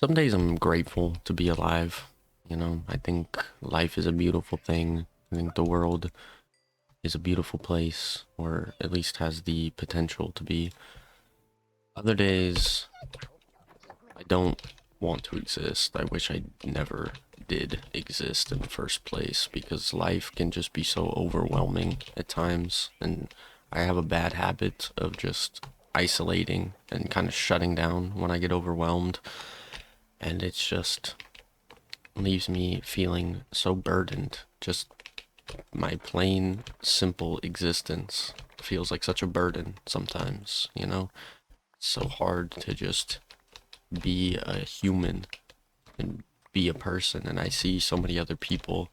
Some days I'm grateful to be alive. I think life is a beautiful thing. I think the world is a beautiful place, or at least has the potential to be. Other days, I don't want to exist. I wish I never did exist in the first place because life can just be so overwhelming at times. And I have a bad habit of just isolating and kind of shutting down when I get overwhelmed. And it's just leaves me feeling so burdened. Just my plain, simple existence feels like such a burden sometimes. It's so hard to just be a human and be a person. And I see so many other people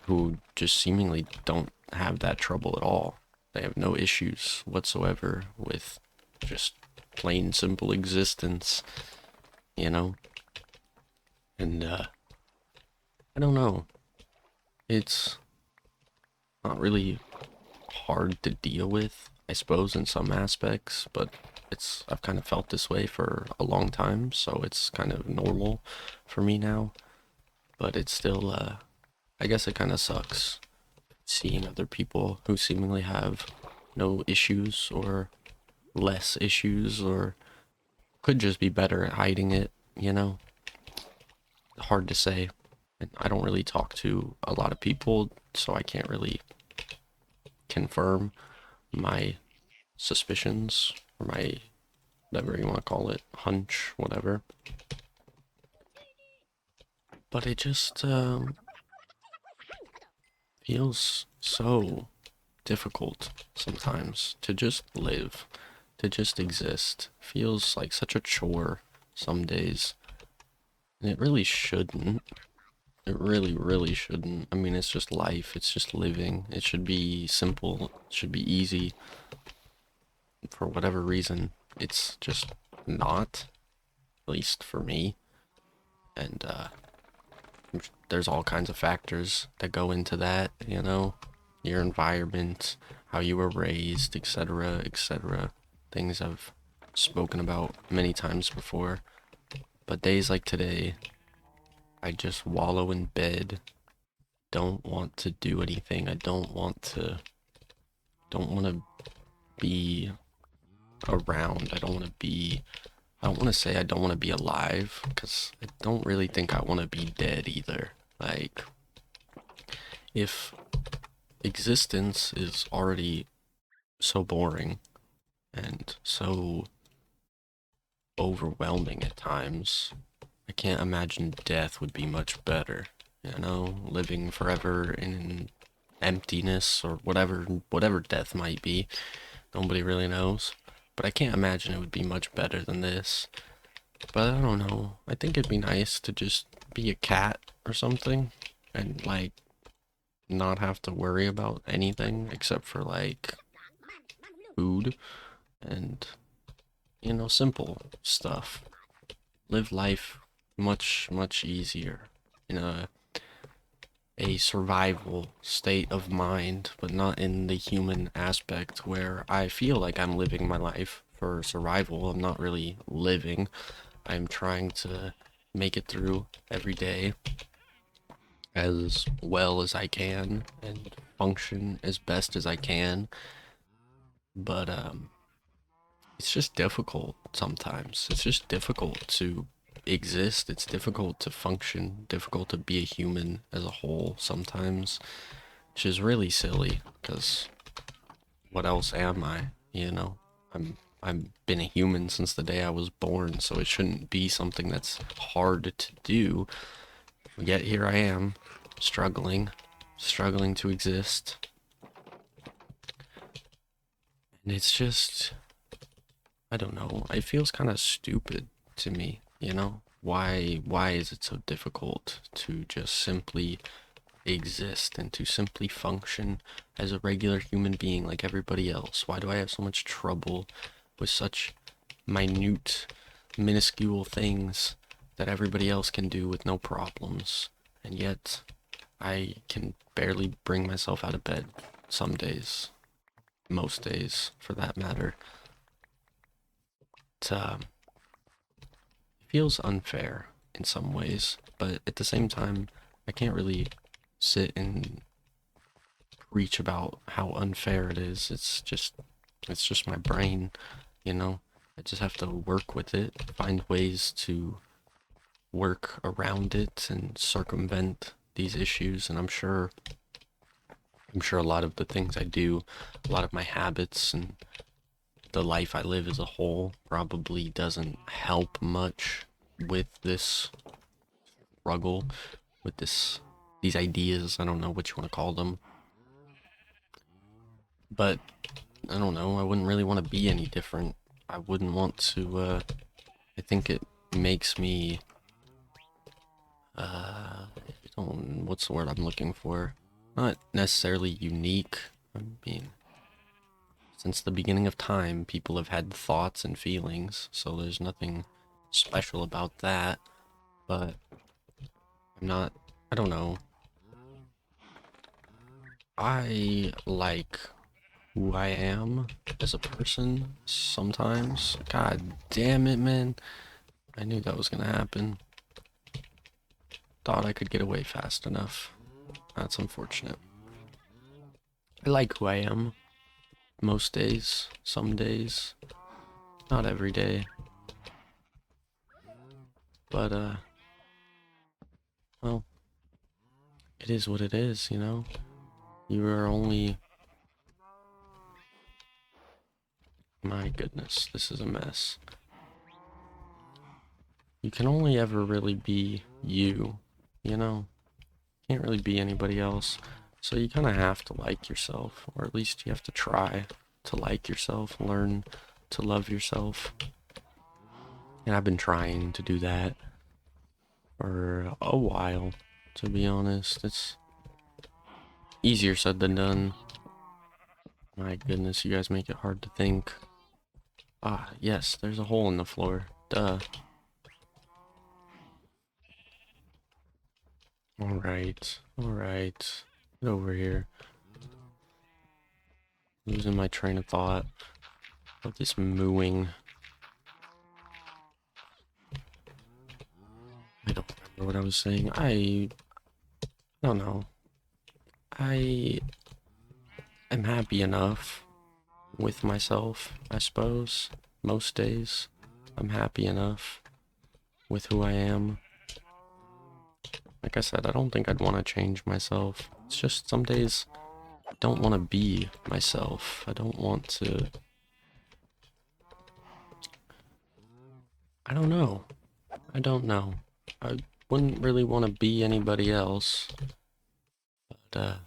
who just seemingly don't have that trouble at all. They have no issues whatsoever with just plain, simple existence, you know? And, I don't know. It's not really hard to deal with, I suppose, in some aspects, but I've kind of felt this way for a long time, so it's kind of normal for me now. But it's still, I guess it kind of sucks seeing other people who seemingly have no issues or less issues or could just be better at hiding it. Hard to say. And I don't really talk to a lot of people, so I can't really confirm my suspicions or my whatever you want to call it, hunch, whatever. But it just feels so difficult sometimes to just live, to just exist. Feels like such a chore some days. And it really shouldn't. It really, really shouldn't. I mean, it's just life. It's just living. It should be simple. It should be easy. For whatever reason, it's just not, at least for me. And there's all kinds of factors that go into that, your environment, how you were raised, etc., etc. Things I've spoken about many times before. But days like today, I just wallow in bed, don't want to do anything. I don't want to be around. I don't want to say I don't want to be alive because I don't really think I want to be dead either. Like, if existence is already so boring and so overwhelming at times, I can't imagine death would be much better. Living forever in emptiness or whatever death might be. Nobody really knows. But I can't imagine it would be much better than this. But I don't know. I think it'd be nice to just be a cat or something and like not have to worry about anything except for like food and simple stuff. Live life much much easier in a survival state of mind, but not in the human aspect where I feel like I'm living my life for survival. I'm not really living. I'm trying to make it through every day as well as I can and function as best as I can. But it's just difficult sometimes. It's just difficult to exist. It's difficult to function, difficult to be a human as a whole sometimes, which is really silly because what else am I? I've been a human since the day I was born, so it shouldn't be something that's hard to do. Yet here I am, struggling to exist. And it's just, I don't know, it feels kind of stupid to me. Why is it so difficult to just simply exist and to simply function as a regular human being like everybody else? Why do I have so much trouble with such minute, minuscule things that everybody else can do with no problems? And yet, I can barely bring myself out of bed some days, most days for that matter. It feels unfair in some ways, but at the same time, I can't really sit and preach about how unfair it is. It's just my brain, you know. I just have to work with it, find ways to work around it and circumvent these issues, and I'm sure a lot of the things I do, a lot of my habits and the life I live as a whole probably doesn't help much with this struggle, with these ideas. I don't know what you want to call them, but I don't know. I wouldn't really want to be any different. I wouldn't want to. I think it makes me. I don't. What's the word I'm looking for? Not necessarily unique. I mean, since the beginning of time, people have had thoughts and feelings, so there's nothing special about that. But I'm not. I don't know. I like who I am as a person sometimes. God damn it, man. I knew that was gonna happen. Thought I could get away fast enough. That's unfortunate. I like who I am most days, some days, not every day. But well, it is what it is, you know? You are only my goodness, this is a mess. You can only ever really be you, you know? Can't really be anybody else. So you kind of have to like yourself, or at least you have to try to like yourself, learn to love yourself. And I've been trying to do that for a while, to be honest. It's easier said than done. My goodness, you guys make it hard to think. Ah, yes, there's a hole in the floor. Duh. Alright, alright. Get over here. Losing my train of thought of this mooing. I don't remember what I was saying. I don't know. I am happy enough with myself, I suppose. Most days, I'm happy enough with who I am. Like I said, I don't think I'd want to change myself. It's just some days I don't want to be myself. I don't want to. I don't know. I don't know. I wouldn't really want to be anybody else. But,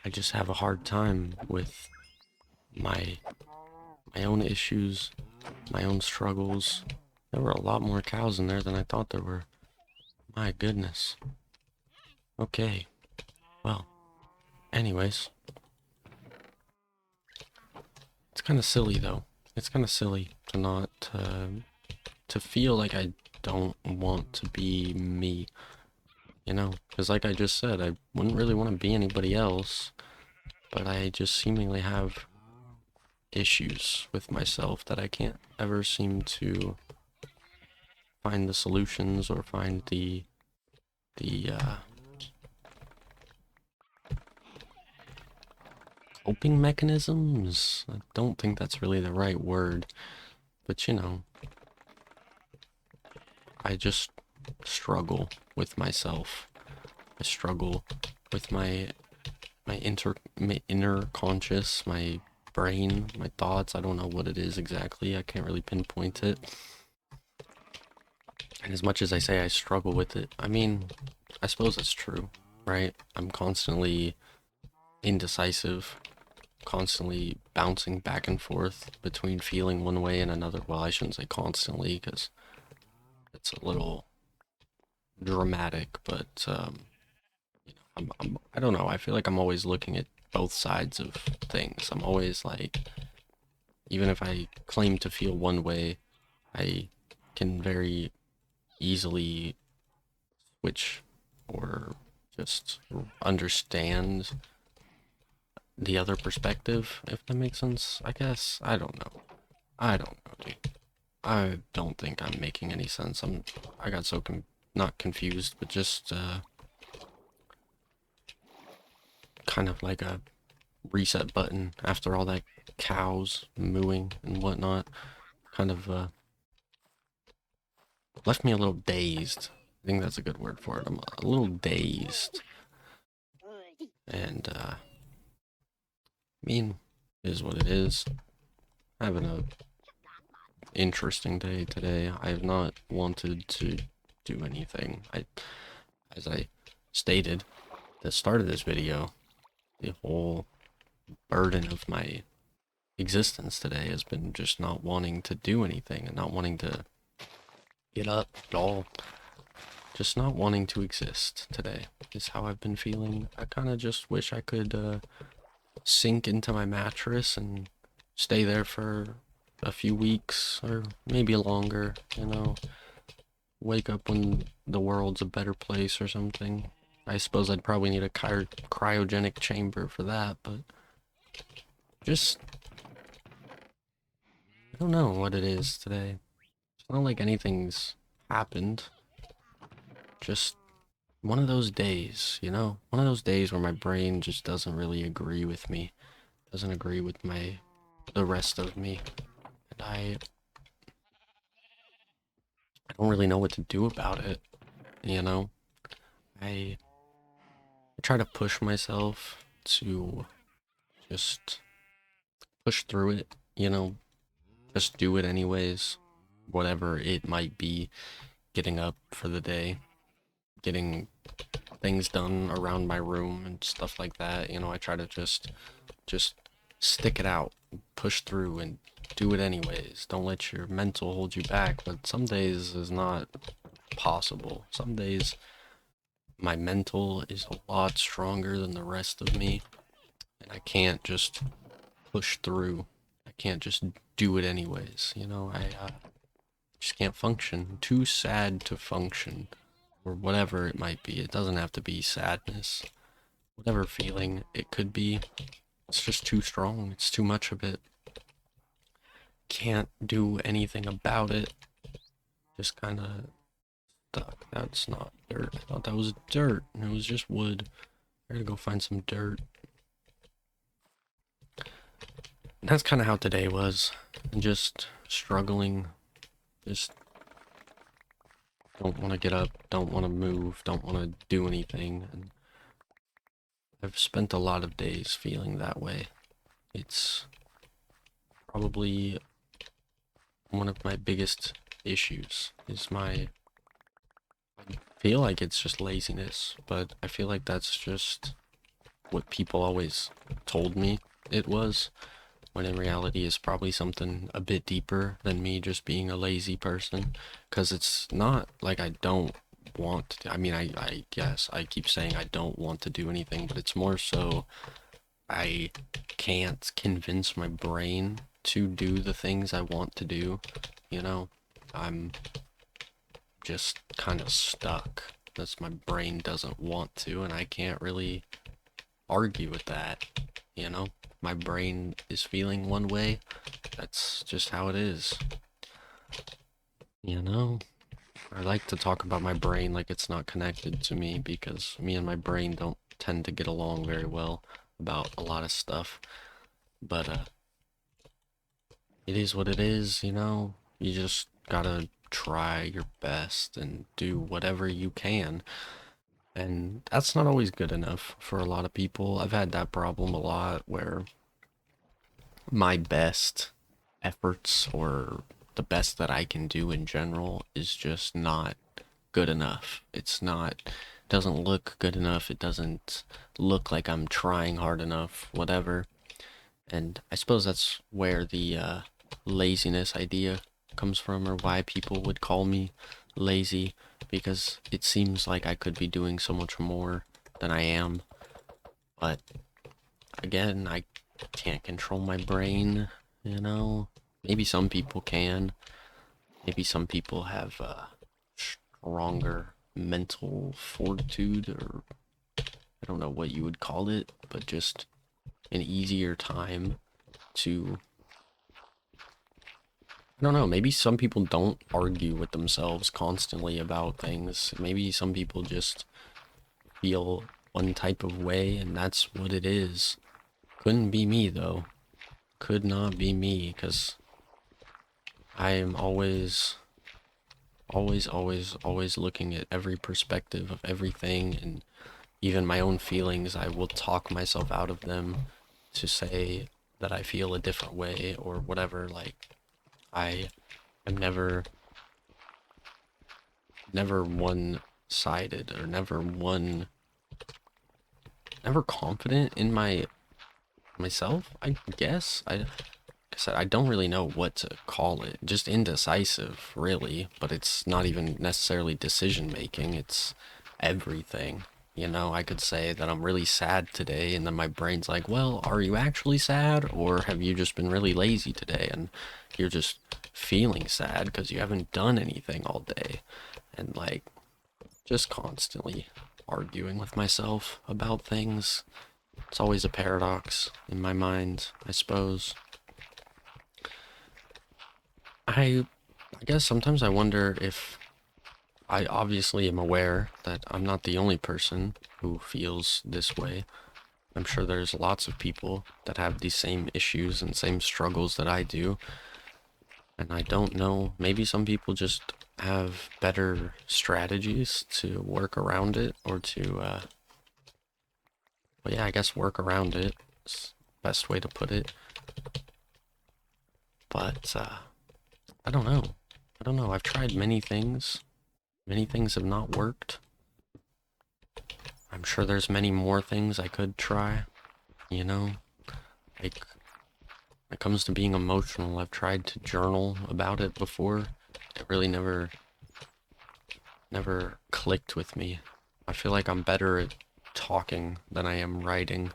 I just have a hard time with my my own issues, my own struggles. There were a lot more cows in there than I thought there were. My goodness. Okay. Well, anyways, it's kind of silly though. It's kind of silly to not to feel like I don't want to be me, you know? Because like I just said, I wouldn't really want to be anybody else, but I just seemingly have issues with myself that I can't ever seem to find the solutions or find the coping mechanisms. I don't think that's really the right word, but you know, I just struggle with myself. I struggle with my inner conscious, my brain, my thoughts. I don't know what it is exactly. I can't really pinpoint it. And as much as I say I struggle with it, I mean, I suppose it's true, right? I'm constantly indecisive, constantly bouncing back and forth between feeling one way and another. Well, I shouldn't say constantly because it's a little dramatic, but I don't know. I feel like I'm always looking at both sides of things. I'm always like, even if I claim to feel one way, I can very easily switch or just understand the other perspective, if that makes sense. I guess. I don't know. I don't know, dude. I don't think I'm making any sense. I got so not confused, but just kind of like a reset button after all that cows mooing and whatnot. Kind of left me a little dazed. I think that's a good word for it. I'm a little dazed. And I mean, it is what it is. Having a interesting day today. I have not wanted to do anything. As I stated at the start of this video, the whole burden of my existence today has been just not wanting to do anything and not wanting to get up at all. Just not wanting to exist today is how I've been feeling. I kind of just wish I could sink into my mattress and stay there for a few weeks or maybe longer, you know. Wake up when the world's a better place or something. I suppose I'd probably need a cryogenic chamber for that, but just, I don't know what it is today. It's not like anything's happened. Just one of those days, you know? One of those days where my brain just doesn't really agree with me. Doesn't agree with the rest of me. And I don't really know what to do about it, you know? I try to push myself to just push through it, you know? Just do it anyways. Whatever it might be, getting up for the day, getting things done around my room and stuff like that. You know, I try to just stick it out, push through and do it anyways. Don't let your mental hold you back, but some days is not possible. Some days my mental is a lot stronger than the rest of me, and I can't just push through. I can't just do it anyways, you know? I just can't function. Too sad to function, or whatever it might be. It doesn't have to be sadness. Whatever feeling it could be, it's just too strong. It's too much of it. Can't do anything about it. Just kind of stuck. That's not dirt. I thought that was dirt, and it was just wood. I gotta go find some dirt. And that's kind of how today was. Just struggling. Just don't want to get up, don't want to move, don't want to do anything. And I've spent a lot of days feeling that way. It's probably one of my biggest issues is I feel like it's just laziness, but I feel like that's just what people always told me it was, when in reality it's probably something a bit deeper than me just being a lazy person. Because it's not like I don't want to. I mean, I guess I keep saying I don't want to do anything, but it's more so I can't convince my brain to do the things I want to do, you know? I'm just kind of stuck. That's my brain doesn't want to, and I can't really argue with that, you know? My brain is feeling one way. That's just how it is. You know? I like to talk about my brain like it's not connected to me because me and my brain don't tend to get along very well about a lot of stuff. But it is what it is, you know? You just gotta try your best and do whatever you can. And that's not always good enough for a lot of people. I've had that problem a lot where my best efforts or the best that I can do in general is just not good enough. It's not, doesn't look good enough. It doesn't look like I'm trying hard enough, whatever. And I suppose that's where the laziness idea comes from, or why people would call me lazy, because it seems like I could be doing so much more than I am. But again, I can't control my brain, you know? Maybe some people can. Maybe some people have stronger mental fortitude, or I don't know what you would call it, but just an easier time to, I don't know, maybe some people don't argue with themselves constantly about things. Maybe some people just feel one type of way and that's what it is. Couldn't be me though. Could not be me, because I am always looking at every perspective of everything, and even my own feelings. I will talk myself out of them to say that I feel a different way or whatever. Like, I am never one-sided, or never confident in myself, I guess. I don't really know what to call it. Just indecisive, really, but it's not even necessarily decision making, it's everything. You know, I could say that I'm really sad today, and then my brain's like, well, are you actually sad, or have you just been really lazy today and you're just feeling sad because you haven't done anything all day? And like, just constantly arguing with myself about things. It's always a paradox in my mind, I suppose. I I guess sometimes I wonder if I obviously am aware that I'm not the only person who feels this way. I'm sure there's lots of people that have these same issues and same struggles that I do. And I don't know, maybe some people just have better strategies to work around it, or to, well, yeah, I guess work around it is the best way to put it. But, I don't know. I don't know. I've tried many things. Many things have not worked. I'm sure there's many more things I could try, you know? Like, when it comes to being emotional, I've tried to journal about it before. It really never clicked with me. I feel like I'm better at talking than I am writing.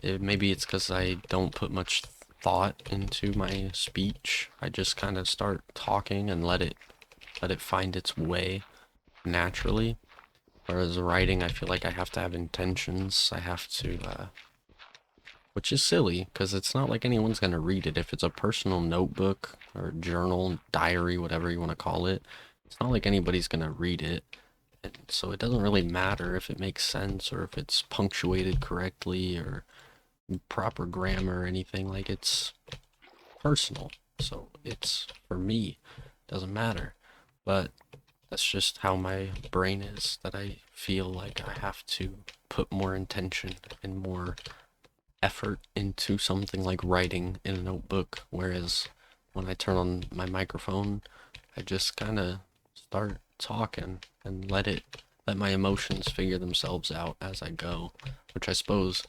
Maybe it's because I don't put much thought into my speech. I just kind of start talking and let it find its way naturally. Whereas writing, I feel like I have to have intentions. I have to, which is silly, because it's not like anyone's going to read it. If it's a personal notebook or journal, diary, whatever you want to call it, it's not like anybody's going to read it. And so it doesn't really matter if it makes sense, or if it's punctuated correctly, or proper grammar or anything. Like, it's personal. So it's for me. Doesn't matter. But that's just how my brain is, that I feel like I have to put more intention and more effort into something like writing in a notebook, whereas when I turn on my microphone, I just kind of start talking and let my emotions figure themselves out as I go, which I suppose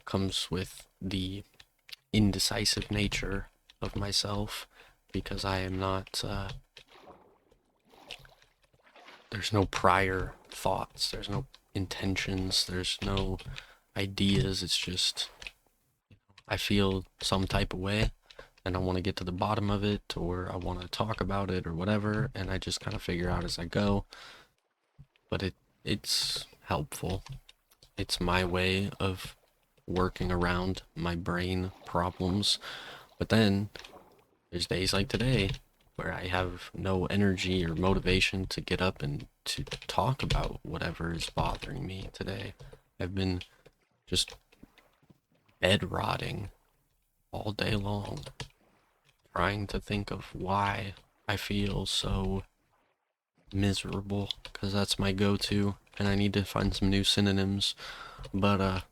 comes with the indecisive nature of myself, because I am not, there's no prior thoughts, there's no intentions, there's no ideas. It's just, I feel some type of way and I want to get to the bottom of it, or I want to talk about it or whatever, and I just kind of figure out as I go. But it's helpful. It's my way of working around my brain problems. But then there's days like today where I have no energy or motivation to get up and to talk about whatever is bothering me today. I've been just bed rotting all day long, trying to think of why I feel so miserable, because that's my go-to, and I need to find some new synonyms. But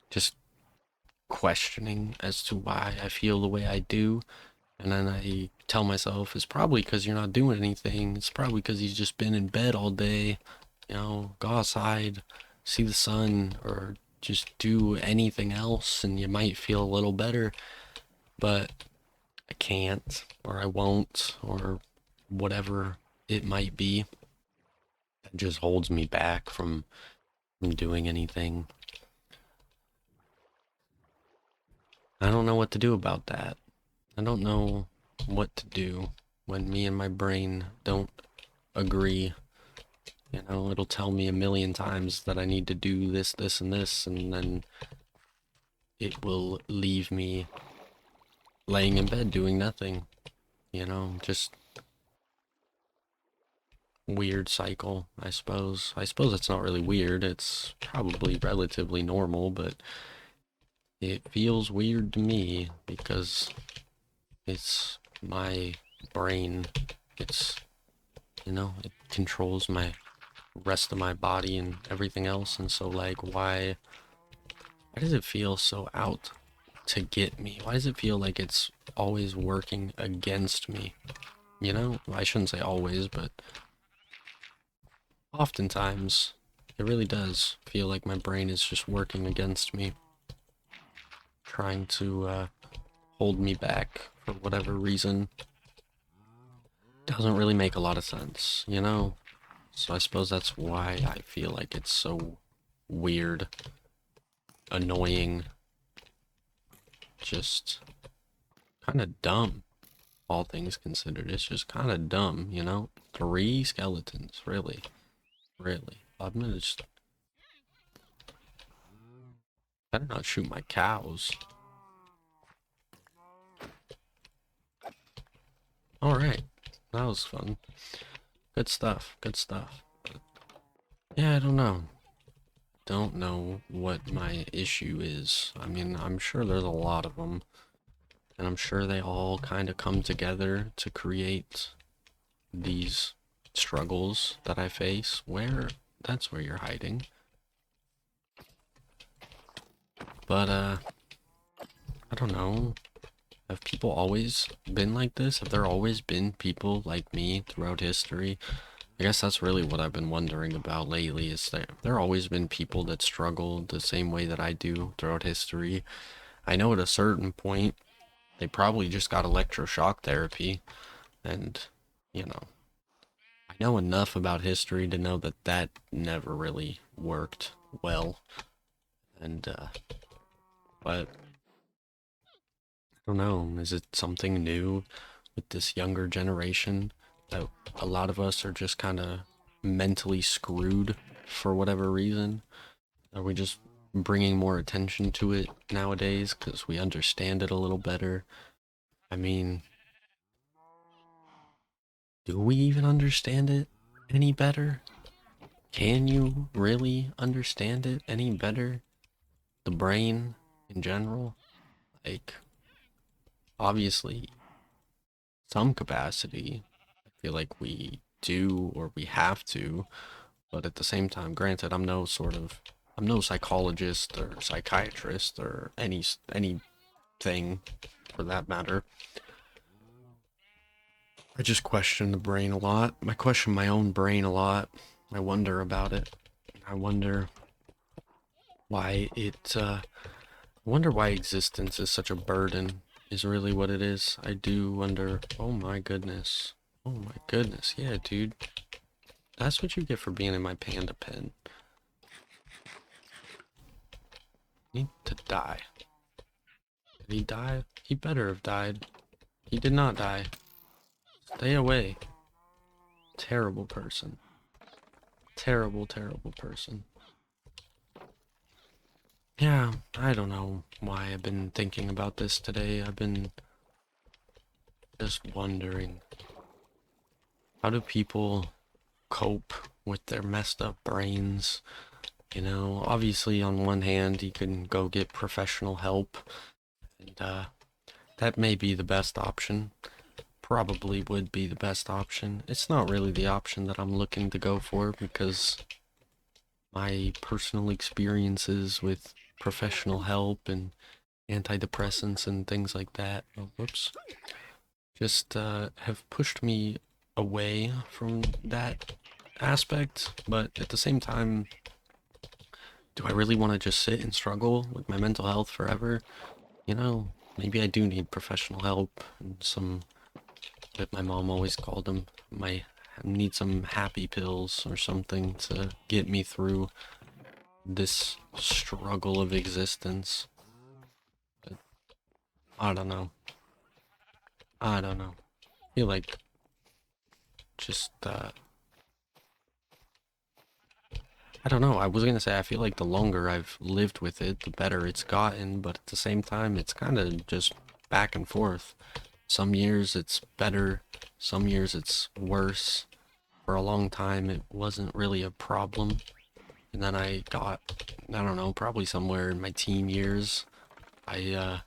just questioning as to why I feel the way I do, and then I tell myself it's probably because you're not doing anything. It's probably because you've just been in bed all day. You know, go outside, see the sun, or just do anything else, and you might feel a little better. But I can't, or I won't, or whatever it might be. That just holds me back from doing anything. I don't know what to do about that. I don't know what to do when me and my brain don't agree. You know, it'll tell me a million times that I need to do this, this, and this, and then it will leave me laying in bed doing nothing, just weird cycle, I suppose. I suppose it's not really weird, it's probably relatively normal, but it feels weird to me because it's my brain. It's, it controls my rest of my body and everything else, and so like why does it feel so out to get me? Why does it feel like it's always working against me? I shouldn't say always, but oftentimes it really does feel like my brain is just working against me, trying to hold me back for whatever reason. Doesn't really make a lot of sense. So I suppose that's why I feel like it's so weird, annoying, just kind of dumb. All things considered, it's just kind of dumb. 3 skeletons, really, really. I'm gonna just better not shoot my cows. All right, that was fun. Good stuff. Good stuff. Yeah, I don't know. Don't know what my issue is. I mean, I'm sure there's a lot of them, and I'm sure they all kind of come together to create these struggles that I face. That's where you're hiding. But I don't know. Have people always been like this? Have there always been people like me throughout history? I guess that's really what I've been wondering about lately, is that there always been people that struggle the same way that I do throughout history. I know at a certain point they probably just got electroshock therapy, and you know, I know enough about history to know that that never really worked well. And but I don't know, is it something new with this younger generation that a lot of us are just kind of mentally screwed for whatever reason? Are we just bringing more attention to it nowadays because we understand it a little better? I mean, do we even understand it any better? Can you really understand it any better? The brain in general? Like, obviously, some capacity. I feel like we do or we have to, but at the same time, granted, I'm no psychologist or psychiatrist or anything for that matter. I just question the brain a lot. I question my own brain a lot. I wonder about it. I wonder why I wonder why existence is such a burden, is really what it is. I do wonder. Oh my goodness. Oh my goodness. Yeah, dude. That's what you get for being in my panda pen. Need to die. Did he die? He better have died. He did not die. Stay away. Terrible person. Terrible, terrible person. Yeah, I don't know why I've been thinking about this today. I've been just wondering, how do people cope with their messed up brains? Obviously on one hand, you can go get professional help, and that may be the best option. Probably would be the best option. It's not really the option that I'm looking to go for because my personal experiences with professional help and antidepressants and things like that, oh, whoops, just have pushed me away from that aspect. But at the same time, do I really want to just sit and struggle with my mental health forever? Maybe I do need professional help and some, what my mom always called them, my need some happy pills or something to get me through this struggle of existence. But I don't know. I don't know. I feel like just I don't know. I was gonna say I feel like the longer I've lived with it, the better it's gotten, but at the same time, it's kind of just back and forth. Some years it's better, some years it's worse. For a long time, it wasn't really a problem, and then I don't know, probably somewhere in my teen years, I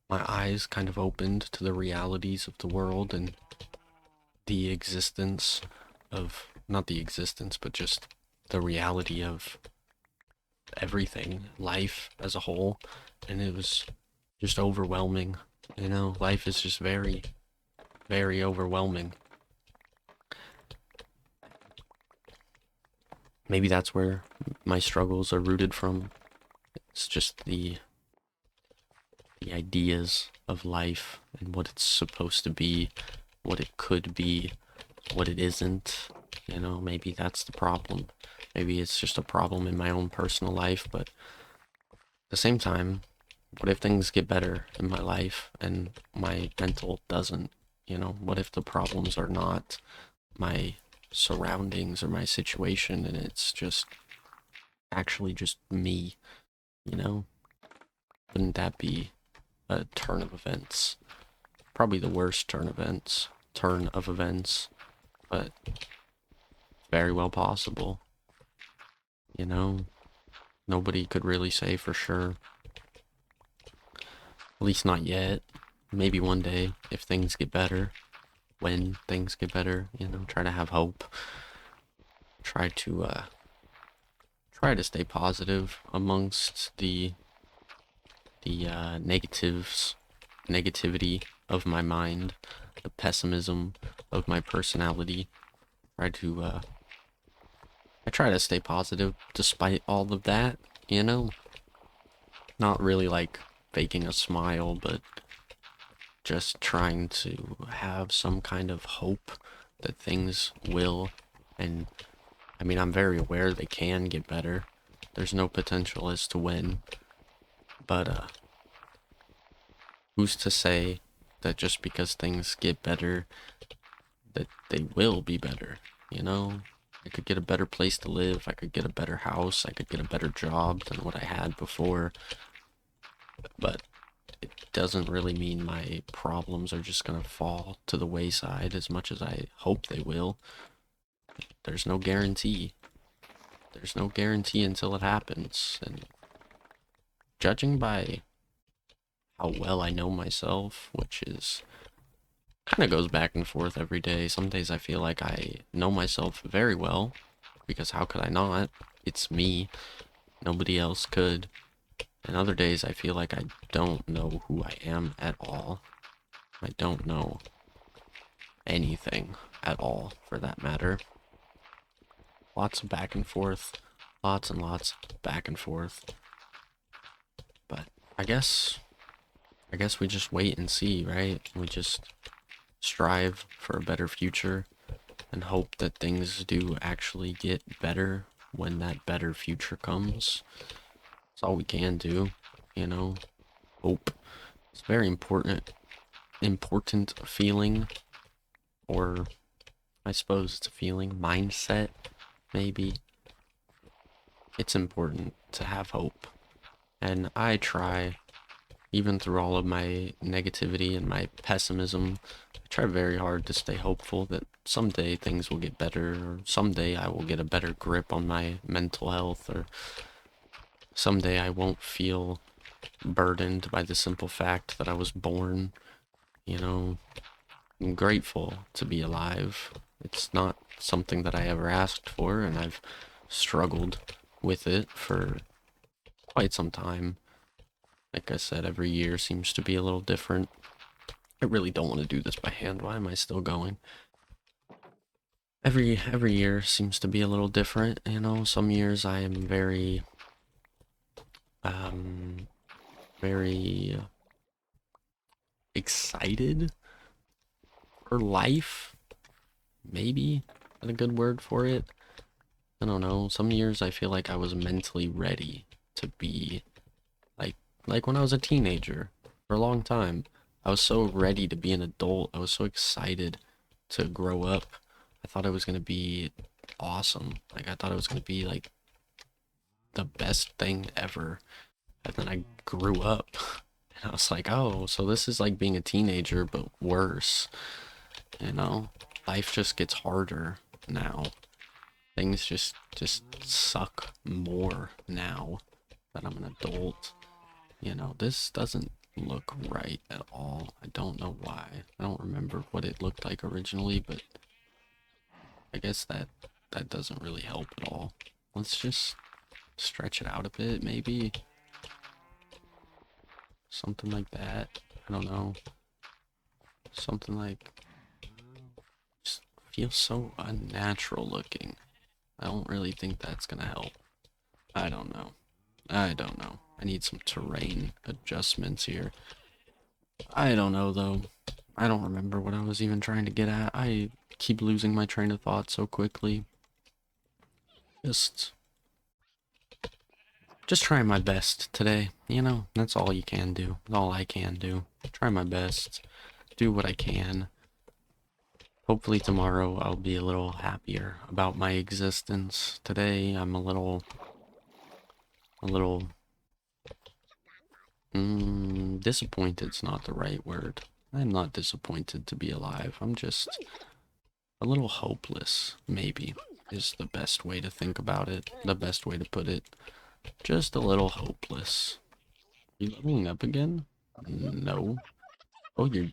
my eyes kind of opened to the realities of the world and the existence of, not the existence, but just the reality of everything, life as a whole, and it was just overwhelming. You know, life is just very, very overwhelming. Maybe that's where my struggles are rooted from. It's just the ideas of life and what it's supposed to be, what it could be, what it isn't. You know, maybe that's the problem. Maybe it's just a problem in my own personal life, but at the same time, what if things get better in my life and my mental doesn't? You know, what if the problems are not my surroundings or my situation and it's just actually just me, you know? Wouldn't that be a turn of events? Probably the worst turn of events, but very well possible, you know? Nobody could really say for sure. At least not yet. Maybe one day, if things get better, when things get better, you know, try to have hope. Try to stay positive amongst the negativity of my mind, the pessimism of my personality. Try to I try to stay positive despite all of that, you know? Not really like faking a smile, but just trying to have some kind of hope that things will, and I mean, I'm very aware they can get better. There's no potential as to when, but who's to say that just because things get better, that they will be better, you know? I could get a better place to live, I could get a better house, I could get a better job than what I had before, but it doesn't really mean my problems are just gonna fall to the wayside as much as I hope they will. There's no guarantee. There's no guarantee until it happens, and judging by how well I know myself, which is kind of goes back and forth every day. Some days I feel like I know myself very well, because how could I not? It's me. Nobody else could. And other days I feel like I don't know who I am at all. I don't know anything at all, for that matter. Lots of back and forth. Lots and lots of back and forth. But I guess we just wait and see, right? We just strive for a better future and hope that things do actually get better when that better future comes. That's all we can do, you know? Hope. It's a very important feeling, or I suppose it's a feeling, mindset, maybe. It's important to have hope. And I try, even through all of my negativity and my pessimism, I try very hard to stay hopeful that someday things will get better, or someday I will get a better grip on my mental health, or someday I won't feel burdened by the simple fact that I was born. You know, I'm grateful to be alive. It's not something that I ever asked for, and I've struggled with it for quite some time. Like I said, every year seems to be a little different. I really don't want to do this by hand. Why am I still going? Every year seems to be a little different, you know. Some years I am very very excited for life. Maybe is a good word for it. I don't know. Some years I feel like I was mentally ready to be like when I was a teenager. For a long time, I was so ready to be an adult. I was so excited to grow up. I thought it was going to be awesome. Like I thought it was going to be like the best thing ever. And then I grew up and I was like, oh, so this is like being a teenager, but worse. You know, life just gets harder now. Things just suck more now that I'm an adult. You know, this doesn't look right at all. I don't know why. I don't remember what it looked like originally, but I guess that doesn't really help at all. Let's just stretch it out a bit, maybe. Something like that. I don't know. Something like, just feels so unnatural looking. I don't really think that's gonna help. I don't know. I don't know. I need some terrain adjustments here. I don't know though. I don't remember what I was even trying to get at. I keep losing my train of thought so quickly. Just trying my best today, you know? That's all you can do. That's all I can do. Try my best. Do what I can. Hopefully tomorrow I'll be a little happier about my existence. Today I'm a little disappointed's not the right word. I'm not disappointed to be alive. I'm just a little hopeless, maybe, is the best way to think about it. The best way to put it. Just a little hopeless. You leveling up again? No. Oh, you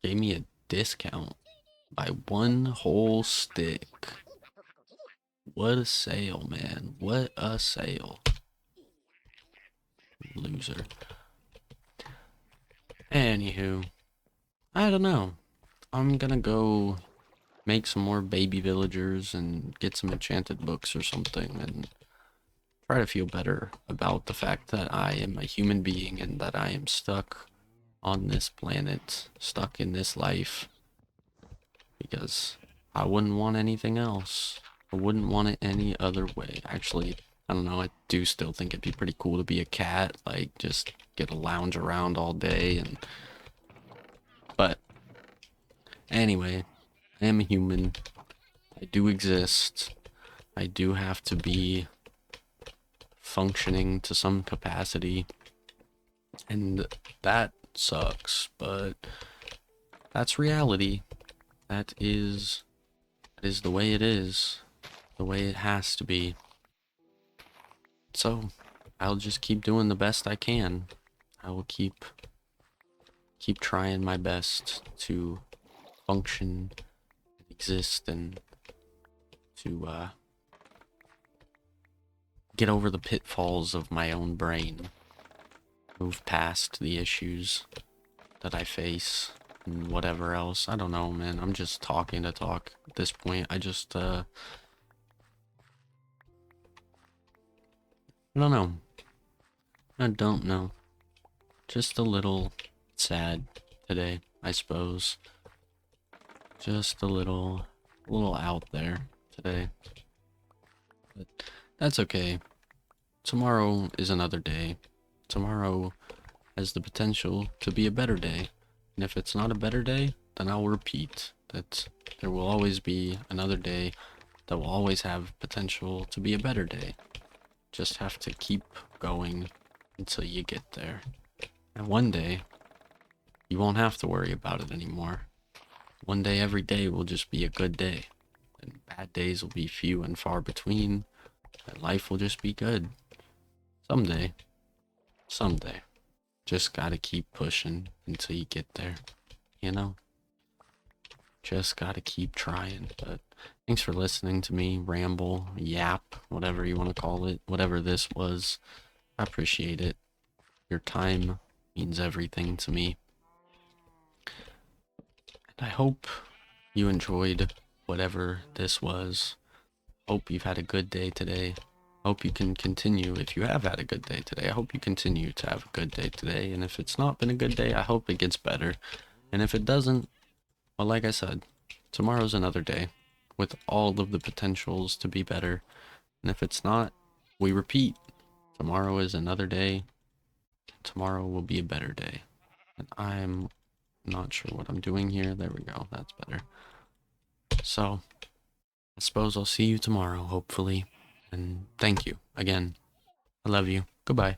gave me a discount by one whole stick. What a sale, man. What a sale. Loser. Anywho, I don't know. I'm gonna go make some more baby villagers and get some enchanted books or something and try to feel better about the fact that I am a human being and that I am stuck on this planet, stuck in this life, because I wouldn't want anything else. I wouldn't want it any other way. Actually, I don't know, I do still think it'd be pretty cool to be a cat, like just get to lounge around all day and but anyway, I am a human. I do exist. I do have to be functioning to some capacity. And that sucks, but that's reality. That is the way it is. The way it has to be. So, I'll just keep doing the best I can. I will keep trying my best to function, exist, and to get over the pitfalls of my own brain. Move past the issues that I face and whatever else. I don't know, man. I'm just talking to talk at this point. I don't know. I don't know. Just a little sad today, I suppose. Just a little out there today. But that's okay. Tomorrow is another day. Tomorrow has the potential to be a better day. And if it's not a better day, then I'll repeat that there will always be another day that will always have potential to be a better day. Just have to keep going until you get there. And one day, you won't have to worry about it anymore. One day, every day will just be a good day. And bad days will be few and far between. And life will just be good. Someday. Someday. Just gotta keep pushing until you get there. You know? Just gotta keep trying. But thanks for listening to me ramble, yap, whatever you want to call it. Whatever this was. I appreciate it. Your time means everything to me. And I hope you enjoyed whatever this was. Hope you've had a good day today. Hope you can continue. If you have had a good day today, I hope you continue to have a good day today. And if it's not been a good day, I hope it gets better. And if it doesn't, well, like I said, tomorrow's another day with all of the potentials to be better. And if it's not, we repeat. Tomorrow is another day. Tomorrow will be a better day. And I'm not sure what I'm doing here. There we go. That's better. So, I suppose I'll see you tomorrow, hopefully. And thank you again I love you. Goodbye.